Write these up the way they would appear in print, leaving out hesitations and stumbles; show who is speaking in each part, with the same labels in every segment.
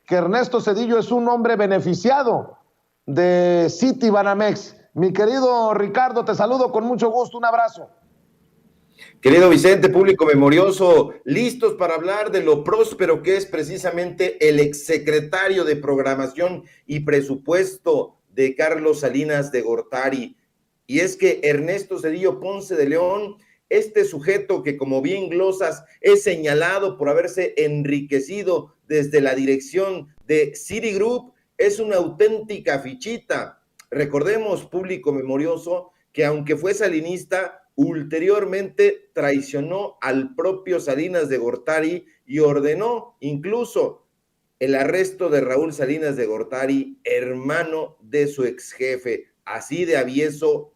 Speaker 1: que Ernesto Zedillo es un hombre beneficiado de Citibanamex. Mi querido Ricardo, te saludo con mucho gusto, un abrazo.
Speaker 2: Querido Vicente, público memorioso, listos para hablar de lo próspero que es precisamente el exsecretario de Programación y Presupuesto de Carlos Salinas de Gortari. Y es que Ernesto Zedillo Ponce de León, este sujeto que, como bien glosas, es señalado por haberse enriquecido desde la dirección de Citigroup, es una auténtica fichita. Recordemos, público memorioso, que aunque fue salinista, ulteriormente traicionó al propio Salinas de Gortari y ordenó incluso el arresto de Raúl Salinas de Gortari, hermano de su ex jefe. Así de avieso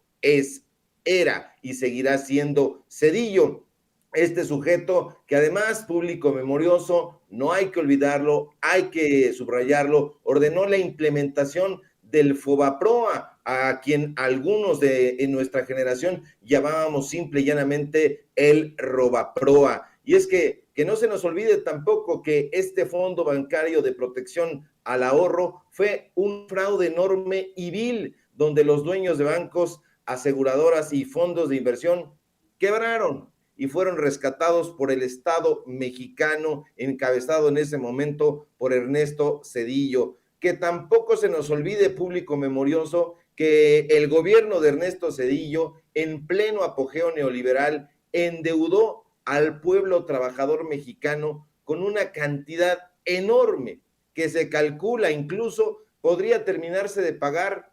Speaker 2: era y seguirá siendo Zedillo. Este sujeto que además, público memorioso, no hay que olvidarlo, hay que subrayarlo, ordenó la implementación del Fobaproa, a quien algunos en nuestra generación llamábamos simple y llanamente el Robaproa. Y es que no se nos olvide tampoco que este fondo bancario de protección al ahorro fue un fraude enorme y vil, donde los dueños de bancos, aseguradoras y fondos de inversión quebraron y fueron rescatados por el Estado mexicano, encabezado en ese momento por Ernesto Zedillo. Que tampoco se nos olvide, público memorioso, que el gobierno de Ernesto Zedillo, en pleno apogeo neoliberal, endeudó al pueblo trabajador mexicano con una cantidad enorme que se calcula incluso podría terminarse de pagar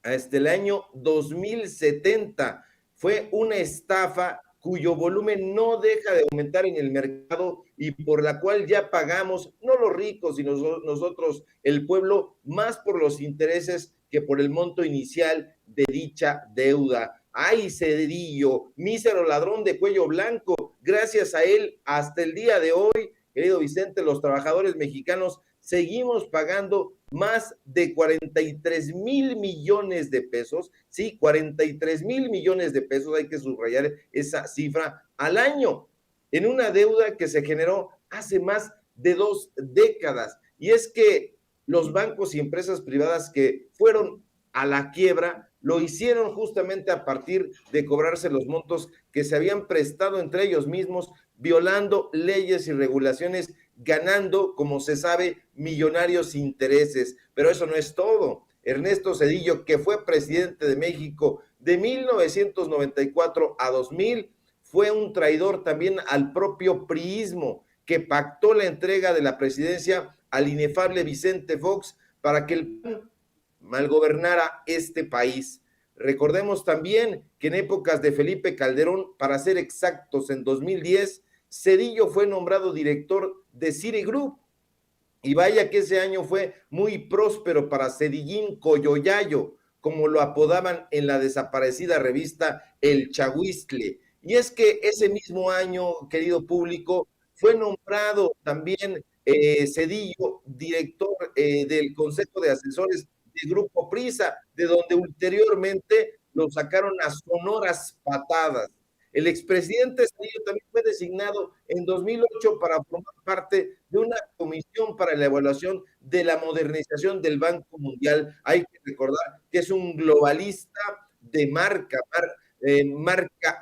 Speaker 2: hasta el año 2070. Fue una estafa cuyo volumen no deja de aumentar en el mercado y por la cual ya pagamos, no los ricos, sino nosotros, el pueblo, más por los intereses que por el monto inicial de dicha deuda. ¡Ay, Zedillo, mísero ladrón de cuello blanco! Gracias a él, hasta el día de hoy, querido Vicente, los trabajadores mexicanos seguimos pagando más de 43,000 millones de pesos, sí, 43,000 millones de pesos, hay que subrayar esa cifra al año, en una deuda que se generó hace más de 2 décadas. Y es que los bancos y empresas privadas que fueron a la quiebra lo hicieron justamente a partir de cobrarse los montos que se habían prestado entre ellos mismos, violando leyes y regulaciones, ganando, como se sabe, millonarios intereses. Pero eso no es todo. Ernesto Zedillo, que fue presidente de México de 1994 a 2000, fue un traidor también al propio priismo, que pactó la entrega de la presidencia al inefable Vicente Fox para que el PAN malgobernara este país. Recordemos también que en épocas de Felipe Calderón, para ser exactos, en 2010, Zedillo fue nombrado director de Citigroup. Y vaya que ese año fue muy próspero para Zedillín Coyoyayo, como lo apodaban en la desaparecida revista El Chahuistle. Y es que ese mismo año, querido público, fue nombrado también Zedillo director del Consejo de Asesores del Grupo Prisa, de donde ulteriormente lo sacaron a sonoras patadas. El expresidente Zedillo también fue designado en 2008 para formar parte de una comisión para la evaluación de la modernización del Banco Mundial. Hay que recordar que es un globalista de marca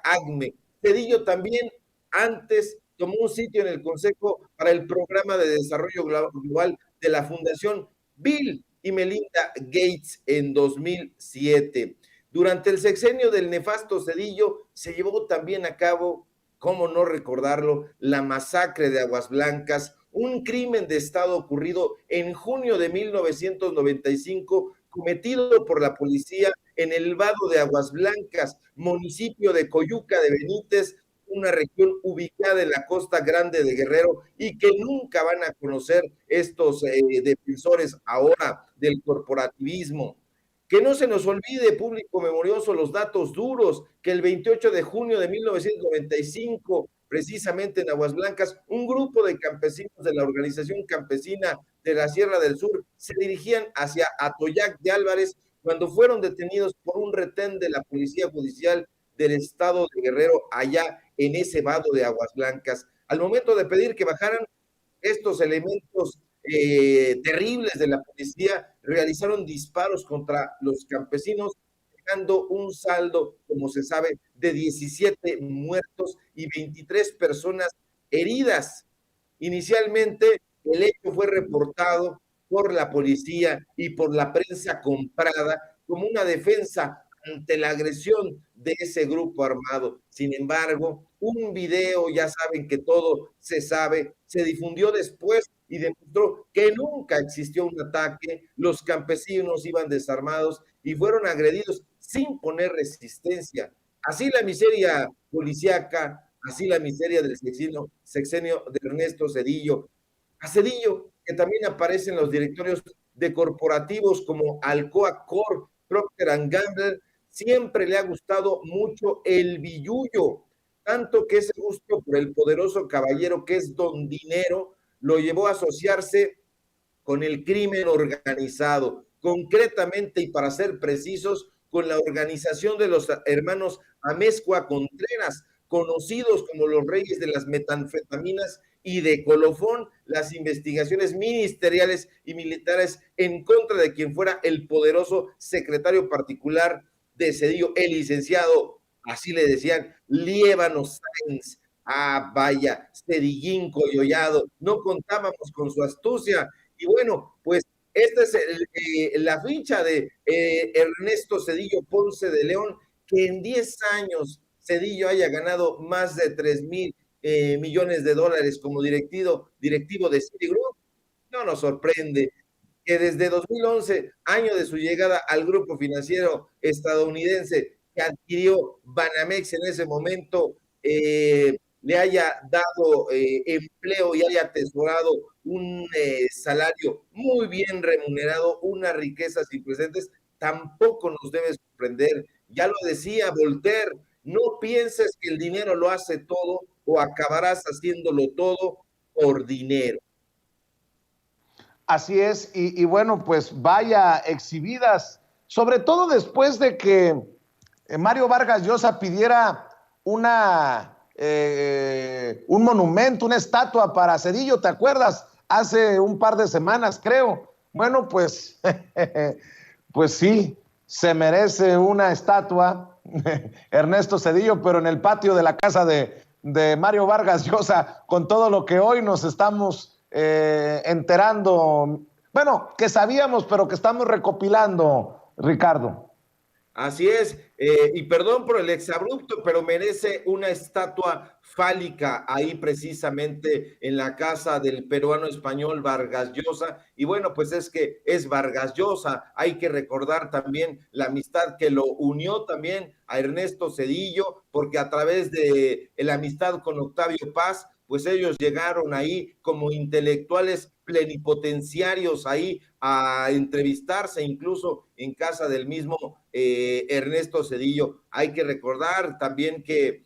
Speaker 2: ACME. Zedillo también antes tomó un sitio en el Consejo para el Programa de Desarrollo Global de la Fundación Bill y Melinda Gates en 2007. Durante el sexenio del nefasto Zedillo se llevó también a cabo, cómo no recordarlo, la masacre de Aguas Blancas, un crimen de Estado ocurrido en junio de 1995, cometido por la policía en el vado de Aguas Blancas, municipio de Coyuca de Benítez, una región ubicada en la costa grande de Guerrero y que nunca van a conocer estos defensores ahora del corporativismo. Que no se nos olvide, público memorioso, los datos duros, que el 28 de junio de 1995, precisamente en Aguas Blancas, un grupo de campesinos de la organización campesina de la Sierra del Sur se dirigían hacia Atoyac de Álvarez cuando fueron detenidos por un retén de la Policía Judicial del Estado de Guerrero allá en ese vado de Aguas Blancas. Al momento de pedir que bajaran estos elementos terribles de la policía realizaron disparos contra los campesinos, dejando un saldo, como se sabe, de 17 muertos y 23 personas heridas. Inicialmente, el hecho fue reportado por la policía y por la prensa comprada como una defensa ante la agresión de ese grupo armado. Sin embargo, un video, ya saben que todo se sabe, se difundió después y demostró que nunca existió un ataque, los campesinos iban desarmados y fueron agredidos sin poner resistencia. Así la miseria policíaca, así la miseria del sexenio de Ernesto Zedillo. A Zedillo, que también aparece en los directorios de corporativos como Alcoa Corp, Procter & Gamble, siempre le ha gustado mucho el billullo, tanto que ese gusto por el poderoso caballero que es Don Dinero lo llevó a asociarse con el crimen organizado, concretamente y para ser precisos, con la organización de los hermanos Amezcua Contreras, conocidos como los reyes de las metanfetaminas y de colofón, las investigaciones ministeriales y militares en contra de quien fuera el poderoso secretario particular de Zedillo, el licenciado, así le decían, Liévano Sáenz. Ah, vaya, Cedillín Coyollado, no contábamos con su astucia. Y bueno, pues esta es la ficha de Ernesto Zedillo Ponce de León, que en 10 años Zedillo haya ganado más de 3,000 millones de dólares como directivo de Citigroup. No nos sorprende que desde 2011, año de su llegada al grupo financiero estadounidense que adquirió Banamex en ese momento, le haya dado empleo y haya atesorado un salario muy bien remunerado, unas riquezas sin precedentes, tampoco nos debe sorprender. Ya lo decía Voltaire, no pienses que el dinero lo hace todo o acabarás haciéndolo todo por dinero.
Speaker 1: Así es, y bueno, pues vaya exhibidas, sobre todo después de que Mario Vargas Llosa pidiera un monumento, una estatua para Zedillo, ¿te acuerdas? Hace un par de semanas, creo. Bueno, pues, pues sí, se merece una estatua, Ernesto Zedillo, pero en el patio de la casa de Mario Vargas Llosa, con todo lo que hoy nos estamos enterando, bueno, que sabíamos, pero que estamos recopilando, Ricardo.
Speaker 2: Así es, y perdón por el exabrupto, pero merece una estatua fálica ahí precisamente en la casa del peruano español Vargas Llosa. Y bueno, pues es que es Vargas Llosa, hay que recordar también la amistad que lo unió también a Ernesto Zedillo, porque a través de la amistad con Octavio Paz, pues ellos llegaron ahí como intelectuales plenipotenciarios ahí a entrevistarse incluso en casa del mismo Ernesto Zedillo. Hay que recordar también que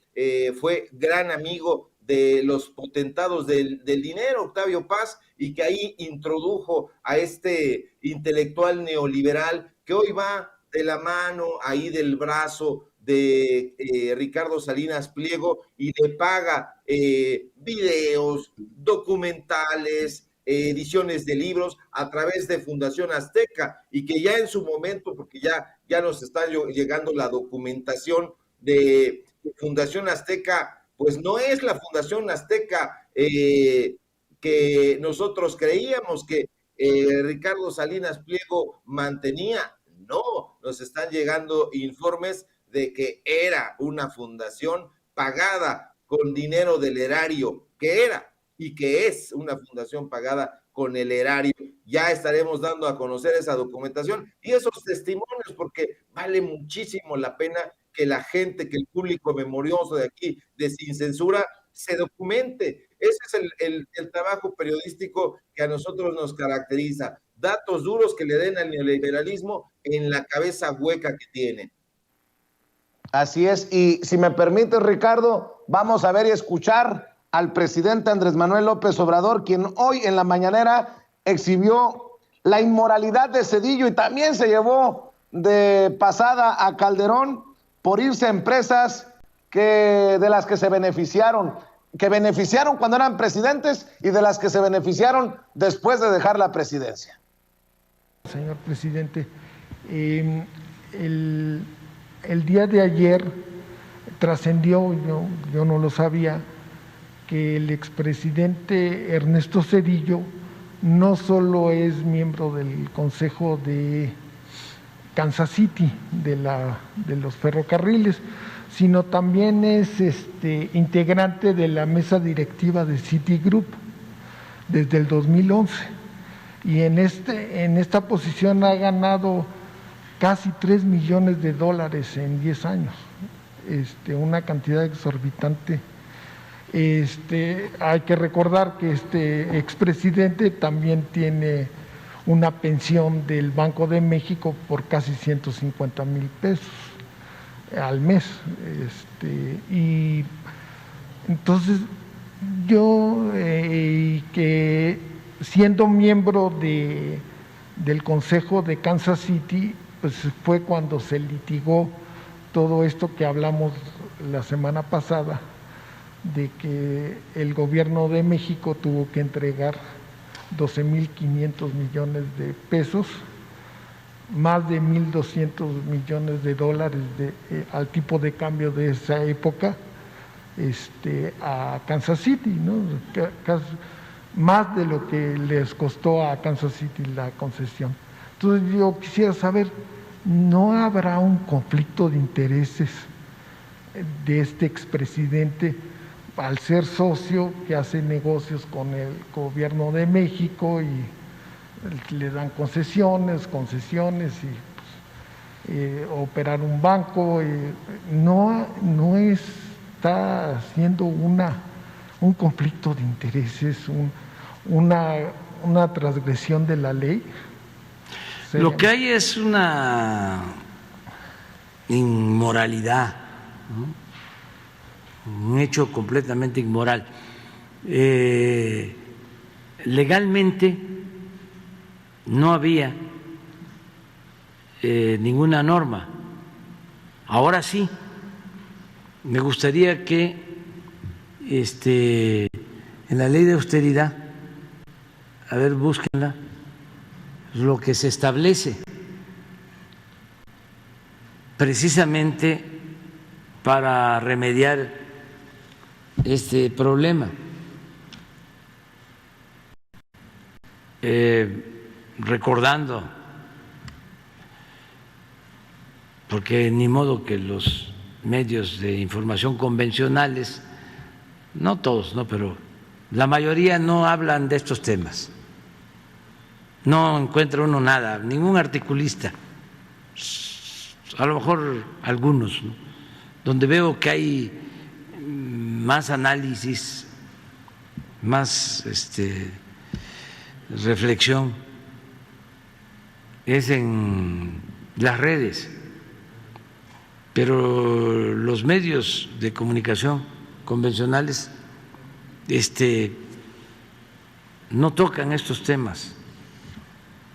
Speaker 2: fue gran amigo de los potentados del dinero, Octavio Paz, y que ahí introdujo a este intelectual neoliberal que hoy va de la mano, ahí del brazo de Ricardo Salinas Pliego y le paga videos, documentales, ediciones de libros a través de Fundación Azteca y que ya en su momento, porque ya nos está llegando la documentación de Fundación Azteca, pues no es la Fundación Azteca que nosotros creíamos que Ricardo Salinas Pliego mantenía. No, nos están llegando informes de que era una fundación pagada con dinero del erario, que era y que es una fundación pagada con el erario. Ya estaremos dando a conocer esa documentación y esos testimonios, porque vale muchísimo la pena que la gente, que el público memorioso de aquí, de Sin Censura, se documente. Ese es el trabajo periodístico que a nosotros nos caracteriza. Datos duros que le den al neoliberalismo en la cabeza hueca que tienen.
Speaker 1: Así es, y si me permite, Ricardo, vamos a ver y escuchar al presidente Andrés Manuel López Obrador, quien hoy en la mañanera exhibió la inmoralidad de Zedillo y también se llevó de pasada a Calderón por irse a empresas de las que se beneficiaron. que beneficiaron cuando eran presidentes y de las que se beneficiaron después de dejar la presidencia.
Speaker 3: Señor presidente, el día de ayer trascendió, yo no lo sabía, que el expresidente Ernesto Zedillo no solo es miembro del Consejo de Kansas City, de los ferrocarriles, sino también es integrante de la mesa directiva de Citigroup desde el 2011. Y en esta posición ha ganado casi $3 millones en 10 años, una cantidad exorbitante. Hay que recordar que este expresidente también tiene una pensión del Banco de México por casi 150,000 pesos al mes. Y entonces yo, que siendo miembro del Consejo de Kansas City, pues fue cuando se litigó todo esto que hablamos la semana pasada, de que el gobierno de México tuvo que entregar 12,500 millones de pesos, más de 1,200 millones de dólares al tipo de cambio de esa época, a Kansas City, ¿no? Más de lo que les costó a Kansas City la concesión. Entonces yo quisiera saber, ¿no habrá un conflicto de intereses de este expresidente al ser socio que hace negocios con el gobierno de México y le dan concesiones y operar un banco? No está haciendo un conflicto de intereses, una transgresión de la ley.
Speaker 4: Lo que hay es una inmoralidad, ¿no? Un hecho completamente inmoral. Legalmente no había ninguna norma. Ahora sí. Me gustaría que en la ley de austeridad, a ver, búsquenla, lo que se establece precisamente para remediar este problema. Recordando, porque ni modo que los medios de información convencionales, no todos, no, pero la mayoría no hablan de estos temas. No encuentra uno nada, ningún articulista, a lo mejor algunos, ¿no?, donde veo que hay más análisis, más reflexión, es en las redes, pero los medios de comunicación convencionales no tocan estos temas,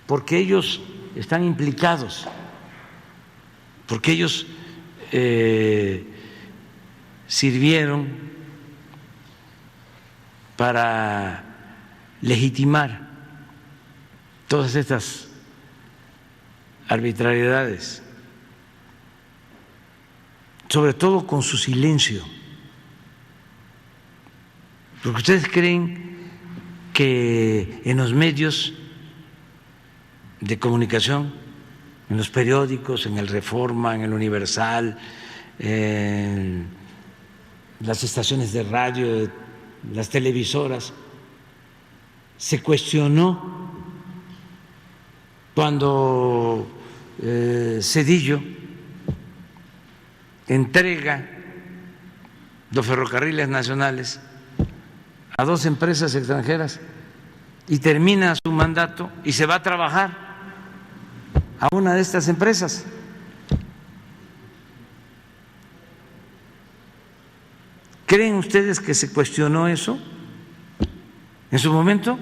Speaker 4: porque ellos están implicados, porque ellos sirvieron para legitimar todas estas arbitrariedades, sobre todo con su silencio, porque ustedes creen que en los medios de comunicación, en los periódicos, en el Reforma, en el Universal, en las estaciones de radio, las televisoras, se cuestionó cuando Zedillo entrega los ferrocarriles nacionales a 2 empresas extranjeras y termina su mandato y se va a trabajar a una de estas empresas. ¿Creen ustedes que se cuestionó eso en su momento?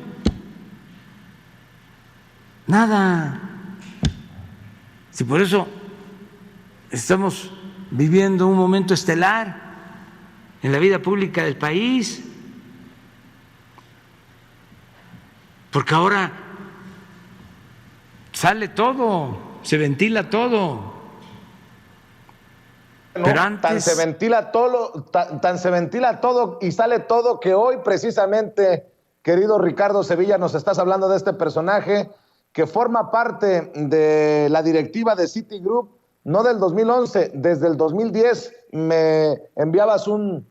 Speaker 4: Nada. Si por eso estamos viviendo un momento estelar en la vida pública del país. porque ahora sale todo, se ventila todo. Pero antes,
Speaker 1: tan se ventila todo y sale todo que hoy precisamente, querido Ricardo Sevilla, nos estás hablando de este personaje que forma parte de la directiva de Citigroup, no del 2011, desde el 2010 me enviabas un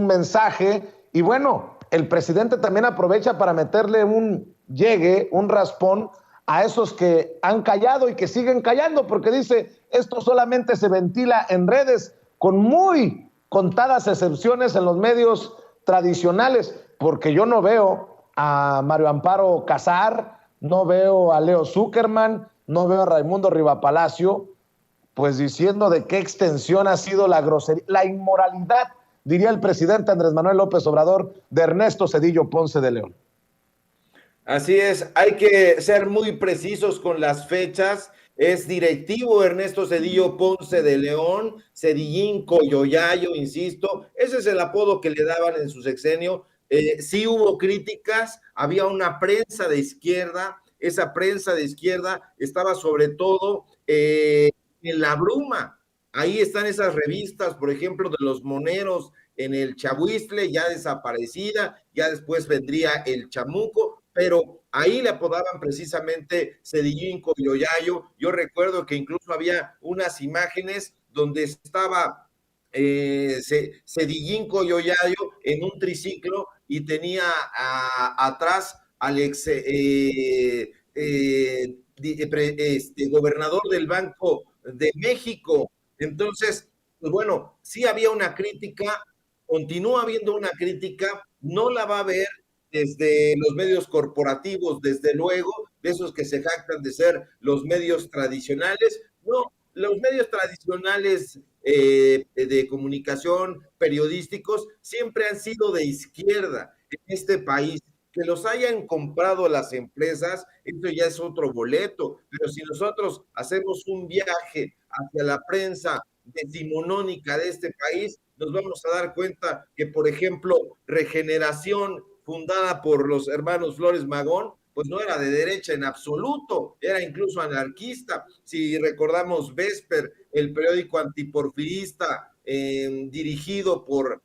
Speaker 1: mensaje y bueno, el presidente también aprovecha para meterle un llegue, un raspón a esos que han callado y que siguen callando, porque dice, esto solamente se ventila en redes, con muy contadas excepciones en los medios tradicionales, porque yo no veo a Mario Amparo Casar, no veo a Leo Zuckerman, no veo a Raimundo Rivapalacio, pues diciendo de qué extensión ha sido la grosería, la inmoralidad, diría el presidente Andrés Manuel López Obrador, de Ernesto Zedillo Ponce de León.
Speaker 2: Así es, hay que ser muy precisos con las fechas. Es directivo Ernesto Zedillo Ponce de León, Zedillín Coyoyayo, insisto, ese es el apodo que le daban en su sexenio. Sí hubo críticas, había una prensa de izquierda, esa prensa de izquierda estaba sobre todo en la bruma. Ahí están esas revistas, por ejemplo, de los moneros en el Chahuiztle, ya desaparecida, ya después vendría el Chamuco, pero ahí le apodaban precisamente Zedillín Coyoyayo. Yo recuerdo que incluso había unas imágenes donde estaba Zedillín Coyoyayo en un triciclo y tenía atrás al ex gobernador del Banco de México. Entonces, pues bueno, sí había una crítica, continúa habiendo una crítica, no la va a ver desde los medios corporativos, desde luego, de esos que se jactan de ser los medios tradicionales. No, los medios tradicionales de comunicación, periodísticos, siempre han sido de izquierda en este país. Que los hayan comprado las empresas, esto ya es otro boleto, pero si nosotros hacemos un viaje hacia la prensa decimonónica de este país, nos vamos a dar cuenta que, por ejemplo, Regeneración, fundada por los hermanos Flores Magón, pues no era de derecha en absoluto, era incluso anarquista. Si recordamos Vesper, el periódico antiporfirista dirigido por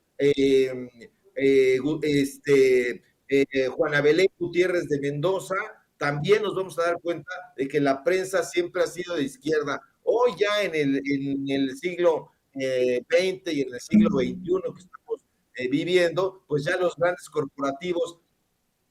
Speaker 2: Juana Belén Gutiérrez de Mendoza, también nos vamos a dar cuenta de que la prensa siempre ha sido de izquierda. Hoy ya en el siglo XX y en el siglo XXI que estamos viviendo, pues ya los grandes corporativos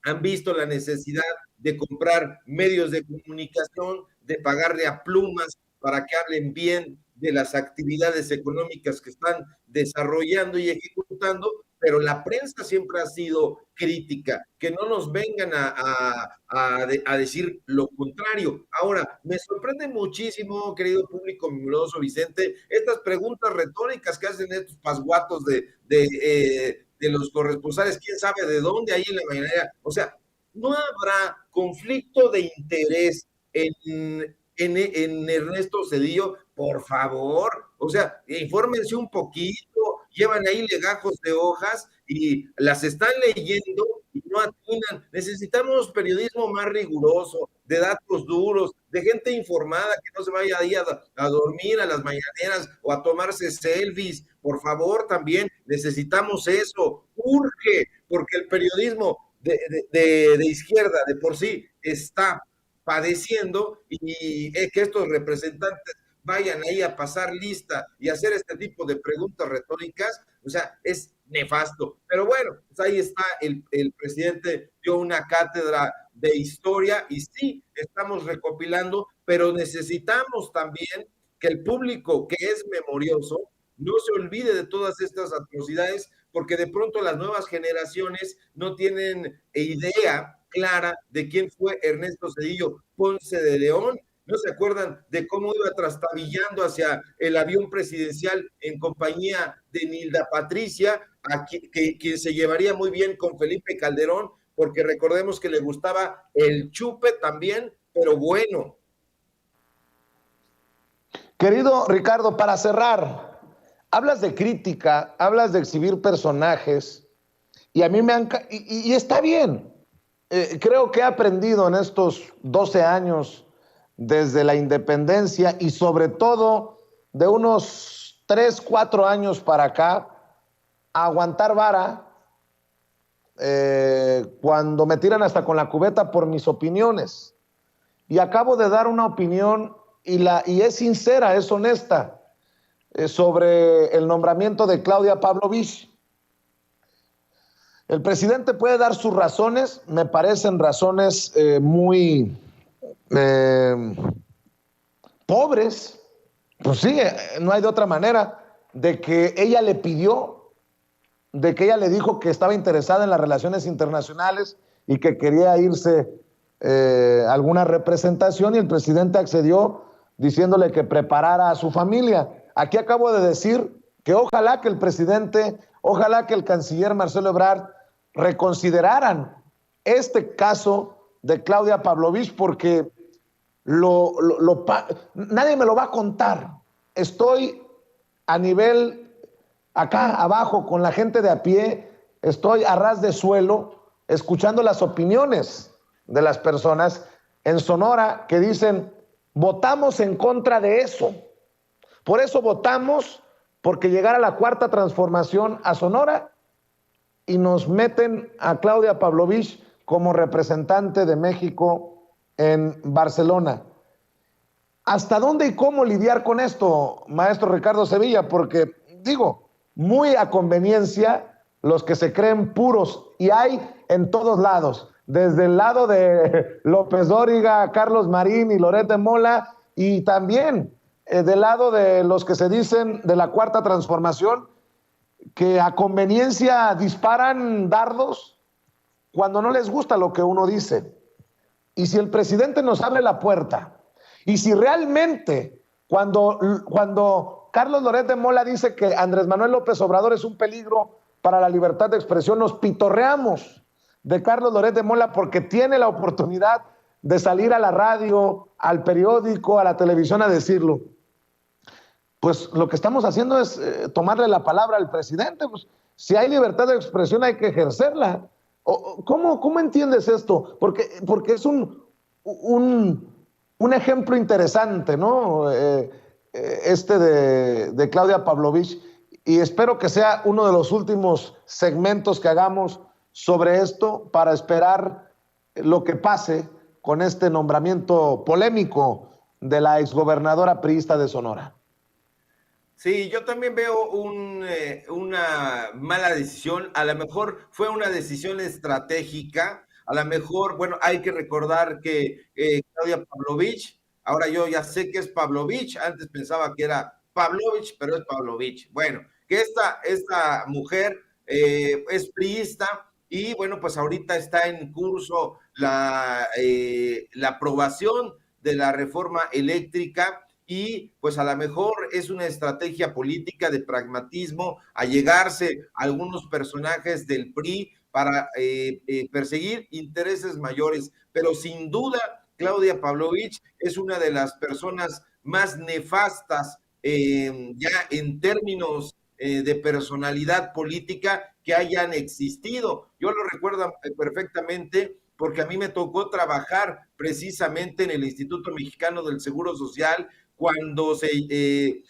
Speaker 2: han visto la necesidad de comprar medios de comunicación, de pagarle a plumas para que hablen bien de las actividades económicas que están desarrollando y ejecutando, pero la prensa siempre ha sido crítica, que no nos vengan a decir lo contrario. Ahora, me sorprende muchísimo, querido público numeroso Vicente, estas preguntas retóricas que hacen estos pasguatos de los corresponsales, quién sabe de dónde, ahí en la mañanera. O sea, no habrá conflicto de interés en Ernesto Zedillo, por favor. O sea, infórmense un poquito, llevan ahí legajos de hojas y las están leyendo y no atinan. Necesitamos periodismo más riguroso, de datos duros, de gente informada que no se vaya ahí a dormir a las mañaneras o a tomarse selfies. Por favor, también necesitamos eso. Urge, porque el periodismo de izquierda de por sí está padeciendo y que estos representantes vayan ahí a pasar lista y hacer este tipo de preguntas retóricas, o sea, es nefasto. Pero bueno, pues ahí está, el presidente dio una cátedra de historia y sí, estamos recopilando, pero necesitamos también que el público que es memorioso no se olvide de todas estas atrocidades, porque de pronto las nuevas generaciones no tienen idea clara de quién fue Ernesto Zedillo Ponce de León. ¿No se acuerdan de cómo iba trastabillando hacia el avión presidencial en compañía de Nilda Patricia, quien se llevaría muy bien con Felipe Calderón, porque recordemos que le gustaba el chupe también, pero bueno?
Speaker 1: Querido Ricardo, para cerrar, hablas de crítica, hablas de exhibir personajes, y a mí me han... Y está bien, creo que he aprendido en estos 12 años desde la independencia y sobre todo de unos 3, 4 años para acá, a aguantar vara cuando me tiran hasta con la cubeta por mis opiniones. Y acabo de dar una opinión y es sincera, es honesta, sobre el nombramiento de Claudia Pavlovich. El presidente puede dar sus razones, me parecen razones muy pobres, pues sí, no hay de otra manera, de que ella le pidió, de que ella le dijo que estaba interesada en las relaciones internacionales y que quería irse a alguna representación, y el presidente accedió diciéndole que preparara a su familia. Aquí acabo de decir que ojalá que el presidente, ojalá que el canciller Marcelo Ebrard reconsideraran este caso de Claudia Pavlovich, porque nadie me lo va a contar. Estoy a nivel acá abajo con la gente de a pie, estoy a ras de suelo escuchando las opiniones de las personas en Sonora que dicen: votamos en contra de eso, por eso votamos porque llegara la cuarta transformación a Sonora y nos meten a Claudia Pavlovich como representante de México en Barcelona. ¿Hasta dónde y cómo lidiar con esto, maestro Ricardo Sevilla? Porque, digo, muy a conveniencia los que se creen puros, y hay en todos lados, desde el lado de López Dóriga, Carlos Marín y Loret de Mola, y también del lado de los que se dicen de la cuarta transformación, que a conveniencia disparan dardos cuando no les gusta lo que uno dice. Y si el presidente nos abre la puerta, y si realmente cuando Carlos Loret de Mola dice que Andrés Manuel López Obrador es un peligro para la libertad de expresión, nos pitorreamos de Carlos Loret de Mola porque tiene la oportunidad de salir a la radio, al periódico, a la televisión a decirlo. Pues lo que estamos haciendo es tomarle la palabra al presidente. Pues, si hay libertad de expresión hay que ejercerla. ¿Cómo entiendes esto? Porque es un ejemplo interesante, ¿no? De Claudia Pavlovich, y espero que sea uno de los últimos segmentos que hagamos sobre esto para esperar lo que pase con este nombramiento polémico de la exgobernadora priista de Sonora.
Speaker 2: Sí, yo también veo una mala decisión. A lo mejor fue una decisión estratégica. A lo mejor, bueno, hay que recordar que Claudia Pavlovich, ahora yo ya sé que es Pavlovich, antes pensaba que era Pavlovich, pero es Pavlovich. Bueno, que esta mujer es priista y bueno, pues ahorita está en curso la aprobación de la reforma eléctrica. Y pues a lo mejor es una estrategia política de pragmatismo, allegarse a algunos personajes del PRI para perseguir intereses mayores, pero sin duda Claudia Pavlovich es una de las personas más nefastas ya en términos de personalidad política que hayan existido. Yo lo recuerdo perfectamente porque a mí me tocó trabajar precisamente en el Instituto Mexicano del Seguro Social cuando se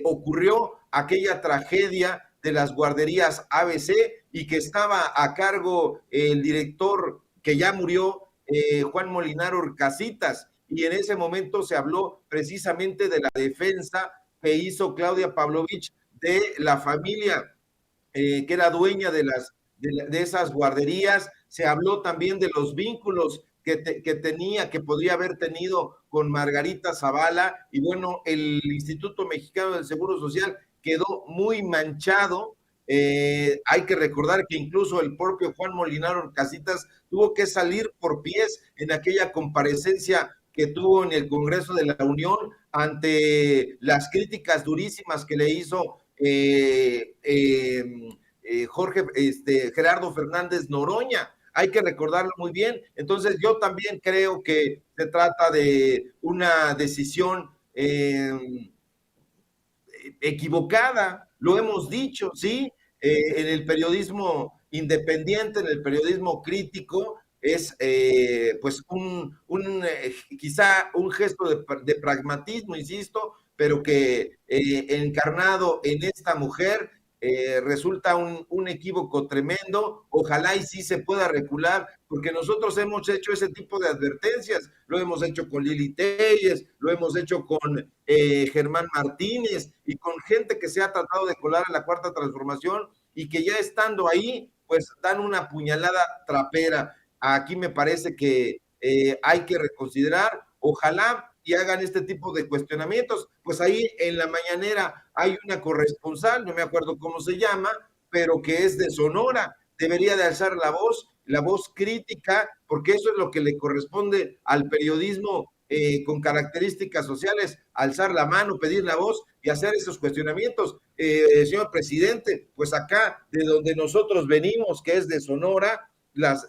Speaker 2: ocurrió aquella tragedia de las guarderías ABC y que estaba a cargo el director que ya murió, Juan Molinaro Orcasitas, y en ese momento se habló precisamente de la defensa que hizo Claudia Pavlovich de la familia que era dueña de esas guarderías. Se habló también de los vínculos que podría haber tenido con Margarita Zavala, y bueno, el Instituto Mexicano del Seguro Social quedó muy manchado. Hay que recordar que incluso el propio Juan Molinaro Orcasitas tuvo que salir por pies en aquella comparecencia que tuvo en el Congreso de la Unión ante las críticas durísimas que le hizo Gerardo Fernández Noroña. Hay que recordarlo muy bien. Entonces yo también creo que se trata de una decisión equivocada, lo hemos dicho, ¿sí? En el periodismo independiente, en el periodismo crítico, es pues quizá un gesto de pragmatismo, insisto, pero que encarnado en esta mujer resulta un equívoco tremendo. Ojalá y sí se pueda recular, porque nosotros hemos hecho ese tipo de advertencias, lo hemos hecho con Lili Telles, lo hemos hecho con Germán Martínez y con gente que se ha tratado de colar en la Cuarta Transformación y que ya estando ahí, pues dan una puñalada trapera. Aquí me parece que hay que reconsiderar, ojalá y hagan este tipo de cuestionamientos. Pues ahí en la mañanera hay una corresponsal, no me acuerdo cómo se llama, pero que es de Sonora, debería de alzar la voz crítica, porque eso es lo que le corresponde al periodismo con características sociales, alzar la mano, pedir la voz y hacer esos cuestionamientos. Señor presidente, pues acá de donde nosotros venimos, que es de Sonora, la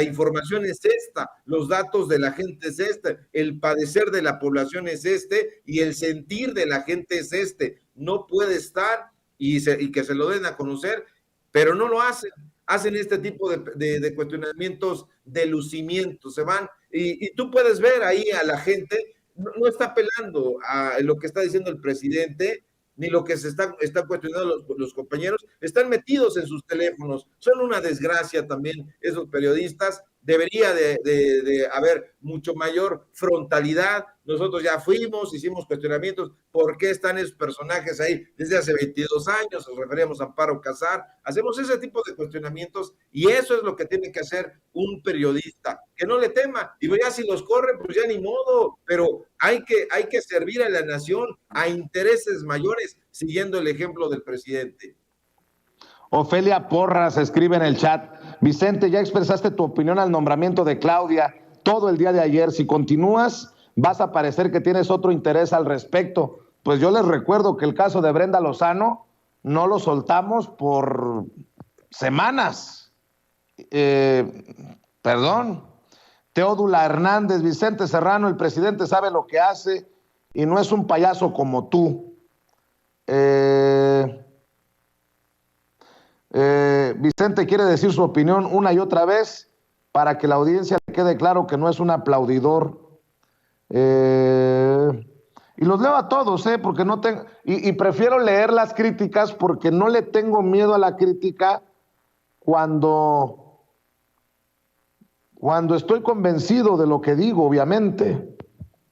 Speaker 2: información es esta, los datos de la gente es este, el padecer de la población es este y el sentir de la gente es este. No puede estar y que se lo den a conocer, pero no lo hacen. Hacen este tipo de cuestionamientos, de lucimientos, se van y tú puedes ver ahí a la gente, no está apelando a lo que está diciendo el presidente, ni lo que se está cuestionando los compañeros, están metidos en sus teléfonos, son una desgracia también esos periodistas, debería de haber mucho mayor frontalidad, nosotros ya fuimos, hicimos cuestionamientos, ¿por qué están esos personajes ahí desde hace 22 años? Nos referíamos a Amparo Casar, hacemos ese tipo de cuestionamientos y eso es lo que tiene que hacer un periodista, que no le tema, y ya si los corren, pues ya ni modo, pero hay que servir a la nación, a intereses mayores, siguiendo el ejemplo del presidente.
Speaker 1: Ofelia Porras escribe en el chat: Vicente, ya expresaste tu opinión al nombramiento de Claudia todo el día de ayer. Si continúas, vas a parecer que tienes otro interés al respecto. Pues yo les recuerdo que el caso de Brenda Lozano no lo soltamos por semanas. Perdón. Teódula Hernández: Vicente Serrano, el presidente sabe lo que hace y no es un payaso como tú. Vicente quiere decir su opinión una y otra vez para que la audiencia le quede claro que no es un aplaudidor. Y los leo a todos, porque no tengo, y prefiero leer las críticas porque no le tengo miedo a la crítica cuando estoy convencido de lo que digo, obviamente,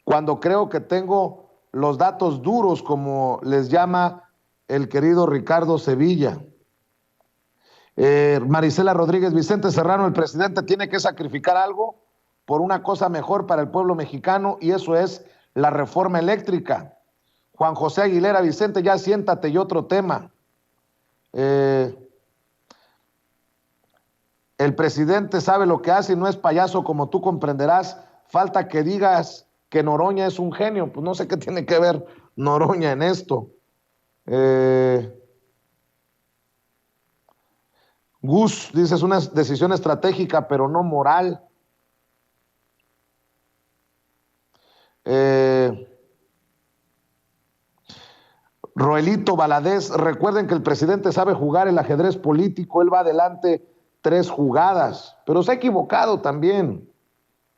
Speaker 1: cuando creo que tengo los datos duros, como les llama el querido Ricardo Sevilla. Marisela Rodríguez: Vicente Serrano, el presidente tiene que sacrificar algo por una cosa mejor para el pueblo mexicano y eso es la reforma eléctrica. Juan José Aguilera: Vicente, ya siéntate, y otro tema. El presidente sabe lo que hace y no es payaso, como tú comprenderás. Falta que digas que Noroña es un genio. Pues no sé qué tiene que ver Noroña en esto. Gus dice: es una decisión estratégica, pero no moral. Roelito Valadez: recuerden que el presidente sabe jugar el ajedrez político, él va adelante 3 jugadas, pero se ha equivocado también,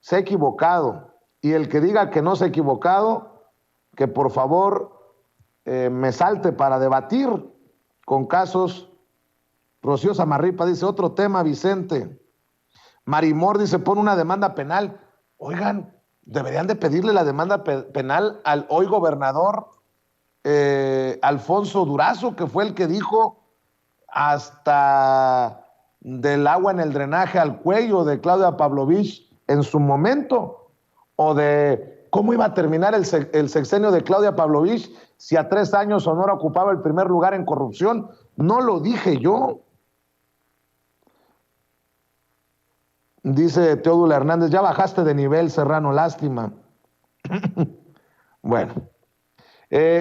Speaker 1: se ha equivocado. Y el que diga que no se ha equivocado, que por favor me salte para debatir con casos. Rocío Samarripa dice: otro tema, Vicente. Marimor dice: pon una demanda penal. Oigan, deberían de pedirle la demanda penal al hoy gobernador Alfonso Durazo, que fue el que dijo hasta del agua en el drenaje al cuello de Claudia Pavlovich en su momento, o de cómo iba a terminar el sexenio de Claudia Pavlovich si a 3 años Sonora ocupaba el primer lugar en corrupción. No lo dije yo. Dice Teódula Hernández: ya bajaste de nivel, Serrano, lástima. Bueno,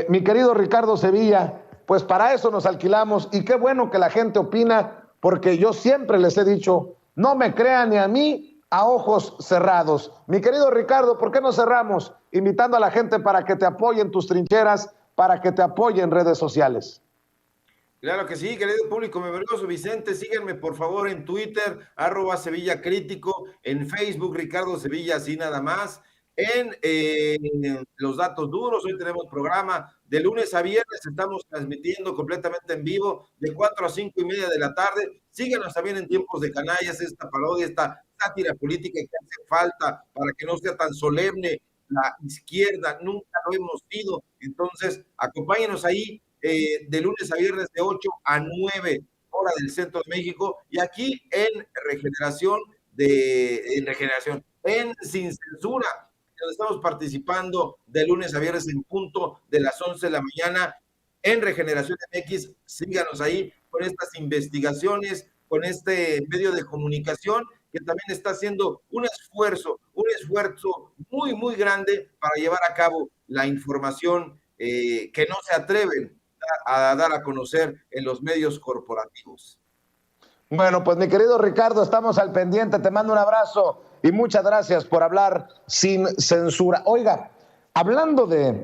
Speaker 1: mi querido Ricardo Sevilla, pues para eso nos alquilamos y qué bueno que la gente opina, porque yo siempre les he dicho, no me crean ni a mí a ojos cerrados. Mi querido Ricardo, ¿por qué no cerramos invitando a la gente para que te apoye en tus trincheras, para que te apoye en redes sociales?
Speaker 2: Claro que sí, querido público memorioso. Vicente, síganme por favor en Twitter, @Sevilla Crítico, en Facebook, Ricardo Sevilla, así nada más. En Los Datos Duros, hoy tenemos programa de lunes a viernes, estamos transmitiendo completamente en vivo de 4 a 5 y media de la tarde. Síganos también en Tiempos de Canallas, esta parodia, esta sátira política que hace falta para que no sea tan solemne la izquierda, nunca lo hemos sido. Entonces, acompáñenos ahí de lunes a viernes de 8 a 9 hora del centro de México, y aquí en en Sin Censura, donde estamos participando de lunes a viernes en punto de las 11 de la mañana en Regeneración MX. Síganos ahí con estas investigaciones, con este medio de comunicación que también está haciendo un esfuerzo muy, muy grande para llevar a cabo la información que no se atreven a dar a conocer en los medios corporativos.
Speaker 1: Bueno, pues mi querido Ricardo, estamos al pendiente, te mando un abrazo y muchas gracias por hablar sin censura. Oiga, hablando de